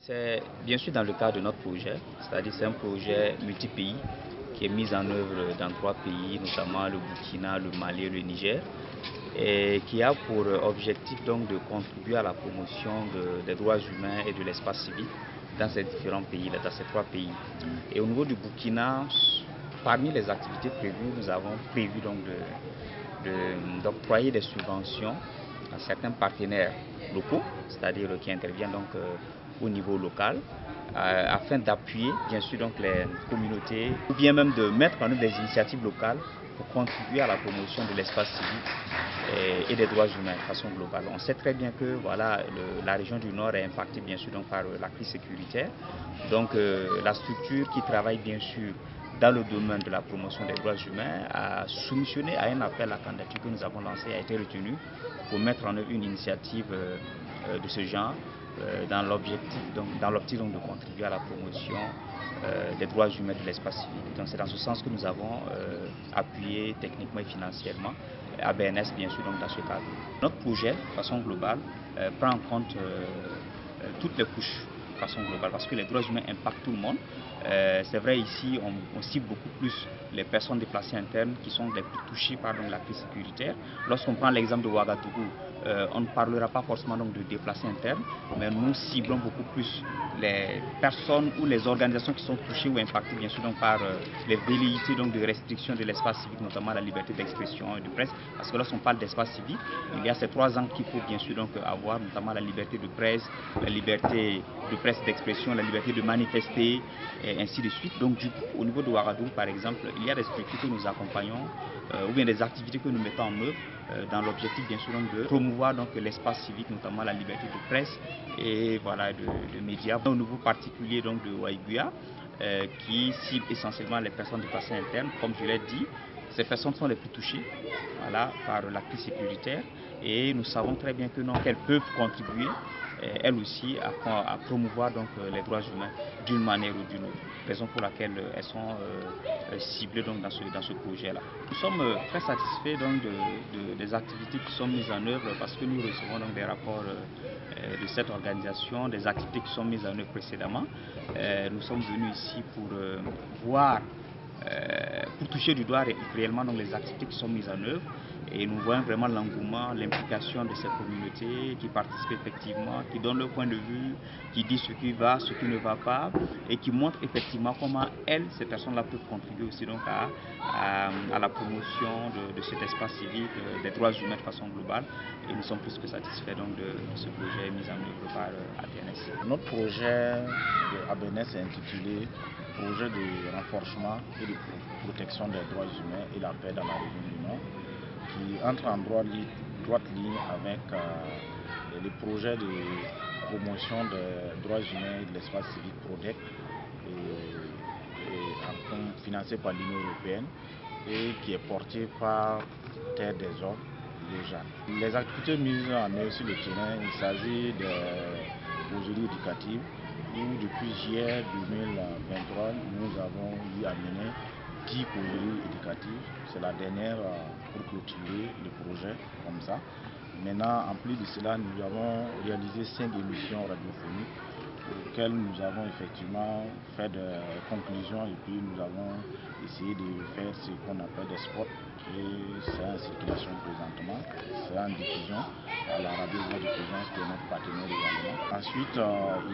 C'est bien sûr dans le cadre de notre projet, c'est-à-dire c'est un projet multi-pays qui est mis en œuvre dans 3 pays, notamment le Burkina, le Mali et le Niger, et qui a pour objectif donc de contribuer à la promotion des droits humains et de l'espace civique dans ces différents pays, dans ces 3 pays. Et au niveau du Burkina, parmi les activités prévues, nous avons prévu donc d'octroyer des subventions à certains partenaires locaux, c'est-à-dire qui interviennent donc au niveau local, afin d'appuyer bien sûr donc les communautés, ou bien même de mettre en œuvre des initiatives locales pour contribuer à la promotion de l'espace civique et des droits humains de façon globale. On sait très bien que voilà, la région du Nord est impactée bien sûr donc par la crise sécuritaire. Donc la structure qui travaille bien sûr dans le domaine de la promotion des droits humains a soumissionné à un appel à candidature que nous avons lancé, a été retenu pour mettre en œuvre une initiative de ce genre dans l'optique de contribuer à la promotion des droits humains de l'espace civique. Donc c'est dans ce sens que nous avons appuyé techniquement et financièrement ABNS bien sûr donc dans ce cadre. Notre projet de façon globale prend en compte toutes les couches de façon globale parce que les droits humains impactent tout le monde. C'est vrai ici on cible beaucoup plus les personnes déplacées internes qui sont les plus touchées par la crise sécuritaire. Lorsqu'on prend l'exemple de Ouagadougou, on ne parlera pas forcément donc de déplacés internes, mais nous ciblons beaucoup plus les personnes ou les organisations qui sont touchées ou impactées bien sûr donc par les velléités donc de restriction de l'espace civique, notamment la liberté d'expression et de presse, parce que lorsqu'on parle d'espace civique, il y a ces 3 angles qu'il faut bien sûr donc avoir, notamment la liberté de presse, la liberté de presse d'expression, la liberté de manifester et ainsi de suite. Donc du coup, au niveau de Ouagadougou par exemple, il y a des structures que nous accompagnons ou bien des activités que nous mettons en œuvre dans l'objectif bien sûr donc, de promouvoir donc l'espace civique, notamment la liberté de presse et voilà de médias. Au niveau particulier donc de Waïguya, qui cible essentiellement les personnes déplacées internes, comme je l'ai dit, ces personnes sont les plus touchées voilà, par la crise sécuritaire et nous savons très bien que qu'elles peuvent contribuer elles aussi à promouvoir donc les droits humains d'une manière ou d'une autre, raison pour laquelle elles sont ciblées donc dans ce projet-là. Nous sommes très satisfaits donc des activités qui sont mises en œuvre parce que nous recevons donc des rapports de cette organisation, des activités qui sont mises en œuvre précédemment. Nous sommes venus ici pour voir pour toucher du doigt réellement donc, les activités qui sont mises en œuvre et nous voyons vraiment l'engouement, l'implication de ces communautés qui participent effectivement, qui donnent leur point de vue, qui disent ce qui va, ce qui ne va pas et qui montrent effectivement comment ces personnes-là peuvent contribuer aussi donc à la promotion de cet espace civique, des droits humains de façon globale et nous sommes plus que satisfaits donc de ce projet mis en œuvre par ABNS. Notre projet de ABNS est intitulé Projet de renforcement et de protection des droits humains et la paix dans la région du Nord, qui entre en droite ligne avec les projets de promotion des droits humains et de l'espace civique PRODEC, financé par l'Union européenne et qui est porté par Terre des Hommes, déjà. Les activités mises en œuvre sur le terrain, il s'agit de causeries éducatives où depuis juillet 2023, nous avons eu à mener 10 causeries éducatives. C'est la dernière pour clôturer le projet comme ça. Maintenant, en plus de cela, nous avons réalisé 5 émissions radiophoniques auxquelles nous avons effectivement fait des conclusions et puis nous avons essayé de faire ce qu'on appelle des spots et c'est en circulation présentement, c'est en diffusion à la radio voix de présence qui est notre partenaire également. Ensuite,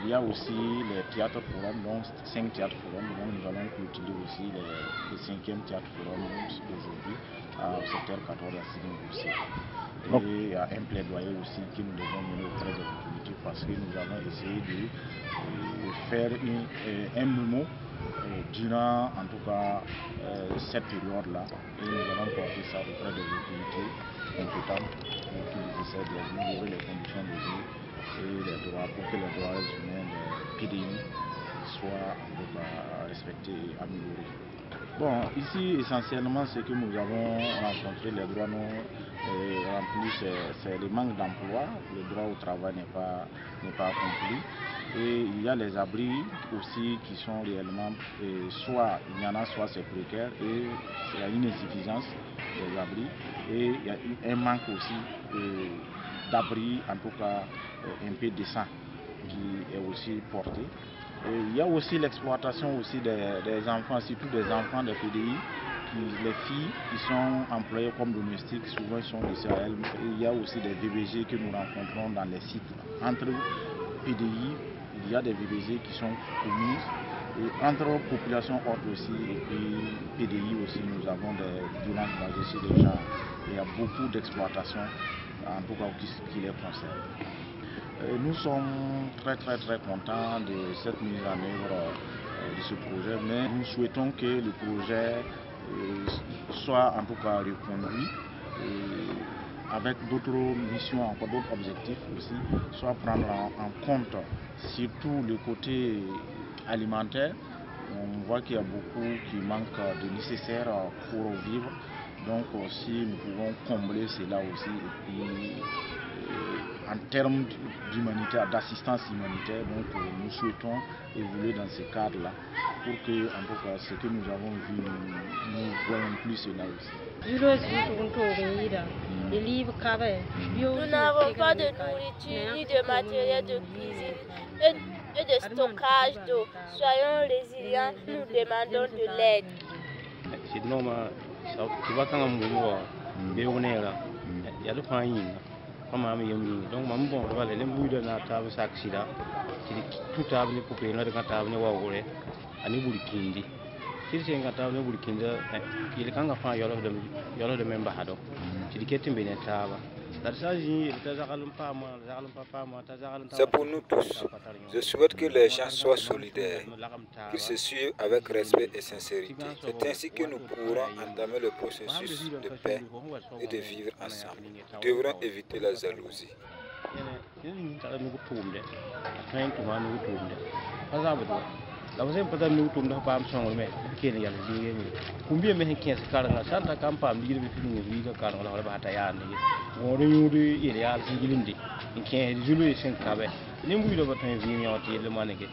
il y a aussi les théâtres forums, donc 5 théâtres forums, donc nous allons clôturer aussi le 5e théâtre forum aujourd'hui au secteur 14 à Sidine-Boussé. Et il y a un plaidoyer aussi que nous devons mener auprès des autorités parce que nous avons essayé de faire un mémo durant en tout cas cette période-là et nous allons porter ça auprès des autorités compétentes pour qu'ils essaient d'améliorer les conditions de vie et les droits pour que les droits humains des PDI soient en tout cas respectés et améliorés. Bon, ici essentiellement ce que nous avons rencontré, les droits non remplis, c'est le manque d'emploi, le droit au travail n'est pas accompli. Et il y a les abris aussi qui sont réellement, soit il y en a, soit c'est précaire et il y a une insuffisance des abris et il y a un manque aussi d'abris, en tout cas un peu décent. qui est aussi portée. Et il y a aussi l'exploitation aussi des enfants, surtout des enfants de PDI. Les filles qui sont employées comme domestiques, souvent sont de Sahel. Il y a aussi des VBG que nous rencontrons dans les sites. Entre PDI, il y a des VBG qui sont communes. Et entre populations autres aussi, et puis PDI aussi, nous avons des violences basées sur les gens. Il y a beaucoup d'exploitation, en tout cas qui les concerne. Nous sommes très contents de cette mise en œuvre de ce projet, mais nous souhaitons que le projet soit en tout cas reconduit avec d'autres missions, encore d'autres objectifs aussi, soit prendre en compte surtout le côté alimentaire. On voit qu'il y a beaucoup qui manquent de nécessaire pour vivre, donc si nous pouvons combler cela aussi, et puis en termes d'humanitaire, d'assistance humanitaire, donc nous souhaitons évoluer dans ce cadre-là pour que, en tout cas, ce que nous avons vu, nous voyons plus cela aussi. Nous n'avons pas de nourriture ni de matériel de cuisine et de stockage d'eau. Soyons résilients, nous demandons de l'aide. Donc mam bon wala le mbuy na tabu saksida ci tout tabu ne popé na de tabu ne wawore ani buri kindi ci ci nga tabu ne buri kinda il kanga fa yolo de memba hado ci ketimbe ne taba. C'est pour nous tous. Je souhaite que les gens soient solidaires, qu'ils se suivent avec respect et sincérité. C'est ainsi que nous pourrons entamer le processus de paix et de vivre ensemble. Nous devrons éviter la jalousie. La você pata mi utum da pam song me ken yalla di ngi kumbi me hen ken skar na santa kam pam di be fini wi ga kar wala ba ta ya ni wo do yudi ile ya sin gilindi ken julu sen kabe ni mbu do ba tan vi mi oti le manike